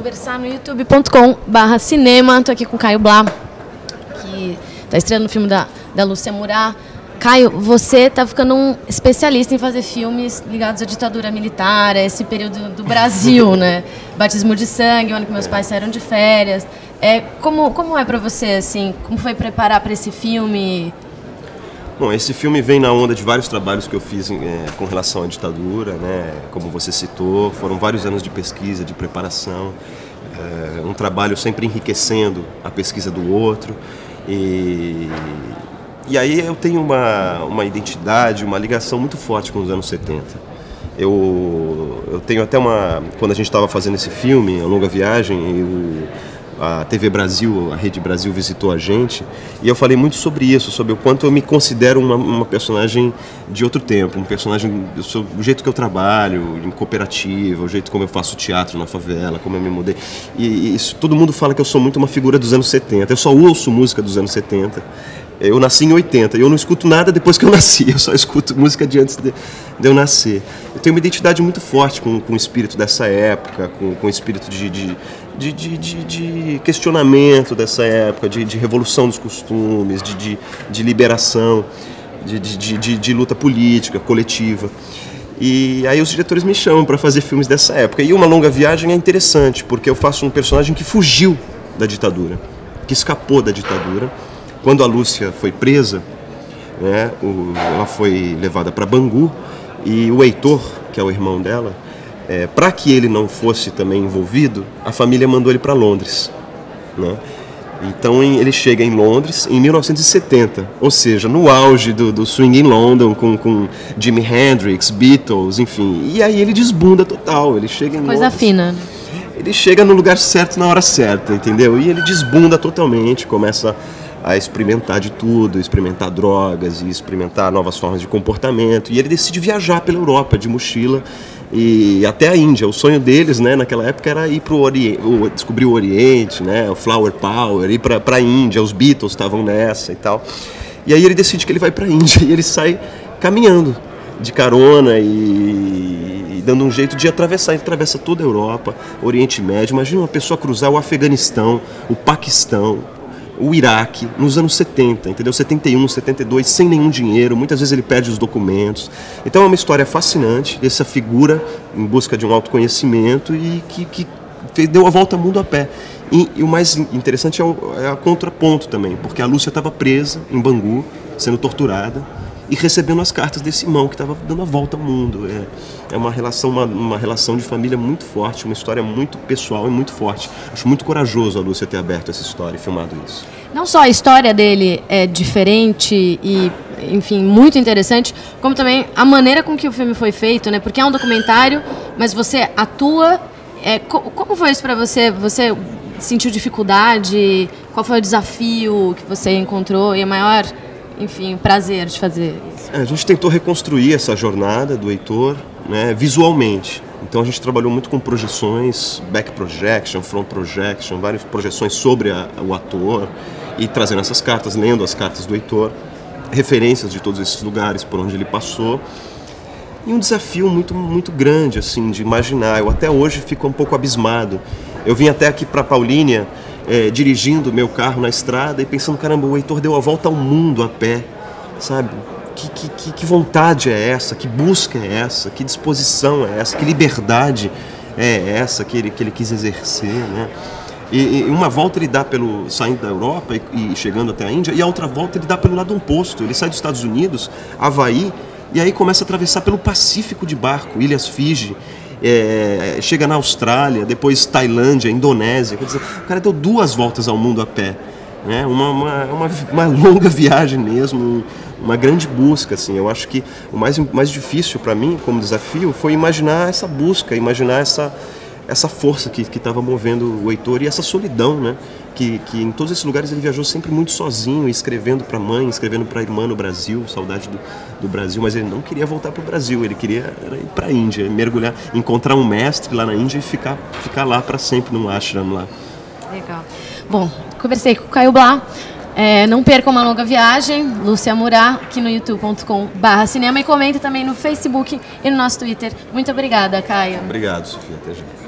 conversar no youtube.com/cinema. Tô aqui com o Caio Blá, que tá estreando o filme da Lúcia Murat. Caio, você tá ficando um especialista em fazer filmes ligados à ditadura militar, a esse período do Brasil, né? Batismo de Sangue, o ano que meus pais saíram de férias. Como é para você, assim? Como foi preparar para esse filme? Bom, esse filme vem na onda de vários trabalhos que eu fiz com relação à ditadura, né? Como você citou, foram vários anos de pesquisa, de preparação, um trabalho sempre enriquecendo a pesquisa do outro. E aí eu tenho uma identidade, uma ligação muito forte com os anos 70. Eu tenho até quando a gente estava fazendo esse filme, A Longa Viagem, a TV Brasil, a Rede Brasil visitou a gente, e eu falei muito sobre isso, sobre o quanto eu me considero uma personagem de outro tempo, um personagem, o jeito que eu trabalho em cooperativa, o jeito como eu faço teatro na favela, como eu me mudei. E isso, todo mundo fala que eu sou muito uma figura dos anos 70, eu só ouço música dos anos 70. Eu nasci em 80 e eu não escuto nada depois que eu nasci, eu só escuto música de antes de eu nascer. Eu tenho uma identidade muito forte com o espírito dessa época, com o espírito de questionamento dessa época, de revolução dos costumes, de liberação, de luta política, coletiva. E aí os diretores me chamam para fazer filmes dessa época. E Uma Longa Viagem é interessante, porque eu faço um personagem que fugiu da ditadura, que escapou da ditadura. Quando a Lúcia foi presa, né, ela foi levada para Bangu, e o Heitor, que é o irmão dela, para que ele não fosse também envolvido, a família mandou ele para Londres, né? Então ele chega em Londres em 1970, ou seja, no auge do swing em London, com Jimi Hendrix, Beatles, enfim. E aí ele desbunda total, ele chega em Coisa Londres, fina. Ele chega no lugar certo na hora certa, entendeu? E ele desbunda totalmente, começa a experimentar de tudo, experimentar drogas e experimentar novas formas de comportamento. E ele decide viajar pela Europa de mochila e até a Índia. O sonho deles, né, naquela época era ir para o Oriente, descobrir o Oriente, né, o Flower Power, ir para a Índia. Os Beatles estavam nessa e tal. E aí ele decide que ele vai para a Índia e ele sai caminhando de carona e dando um jeito de atravessar. Ele atravessa toda a Europa, Oriente Médio. Imagina uma pessoa cruzar o Afeganistão, o Paquistão, o Iraque, nos anos 70, entendeu? 71, 72, sem nenhum dinheiro, muitas vezes ele perde os documentos. Então é uma história fascinante, essa figura em busca de um autoconhecimento e que deu a volta ao mundo a pé. E o mais interessante é a contraponto também, porque a Lúcia estava presa em Bangu, sendo torturada, e recebendo as cartas desse irmão que estava dando a volta ao mundo. É uma relação de família muito forte, uma história muito pessoal e muito forte. Acho muito corajoso a Lúcia ter aberto essa história e filmado isso. Não só a história dele é diferente e, enfim, muito interessante, como também a maneira com que o filme foi feito, né? Porque é um documentário, mas você atua. Como foi isso para você? Você sentiu dificuldade? Qual foi o desafio que você encontrou? E a maior, enfim, prazer de fazer isso? A gente tentou reconstruir essa jornada do Heitor, né, visualmente. Então a gente trabalhou muito com projeções, back projection, front projection, várias projeções sobre o ator e trazendo essas cartas, lendo as cartas do Heitor, referências de todos esses lugares por onde ele passou. E um desafio muito, muito grande, assim, de imaginar. Eu até hoje fico um pouco abismado. Eu vim até aqui para Paulínia, dirigindo meu carro na estrada e pensando, caramba, o Heitor deu a volta ao mundo a pé, sabe? Que vontade é essa? Que busca é essa? Que disposição é essa? Que liberdade é essa que ele quis exercer, né? E uma volta ele dá saindo da Europa e chegando até a Índia, e a outra volta ele dá pelo lado oposto. Ele sai dos Estados Unidos, Havaí, e aí começa a atravessar pelo Pacífico de barco, Ilhas Fiji, chega na Austrália, depois Tailândia, Indonésia. Quer dizer, o cara deu 2 voltas ao mundo a pé, né? Uma longa viagem mesmo, uma grande busca, assim. Eu acho que o mais difícil para mim, como desafio, foi imaginar essa busca, imaginar essa força que estava movendo o Heitor e essa solidão, né? Que em todos esses lugares ele viajou sempre muito sozinho, escrevendo para a mãe, escrevendo para a irmã no Brasil, saudade do Brasil, mas ele não queria voltar para o Brasil, ele queria ir para a Índia, mergulhar, encontrar um mestre lá na Índia e ficar lá para sempre num ashram lá. Legal. Bom, conversei com o Caio Blá. Não percam Uma Longa Viagem, Lúcia Murat, aqui no youtube.com/cinema, e comenta também no Facebook e no nosso Twitter. Muito obrigada, Caio. Obrigado, Sofia. Até já.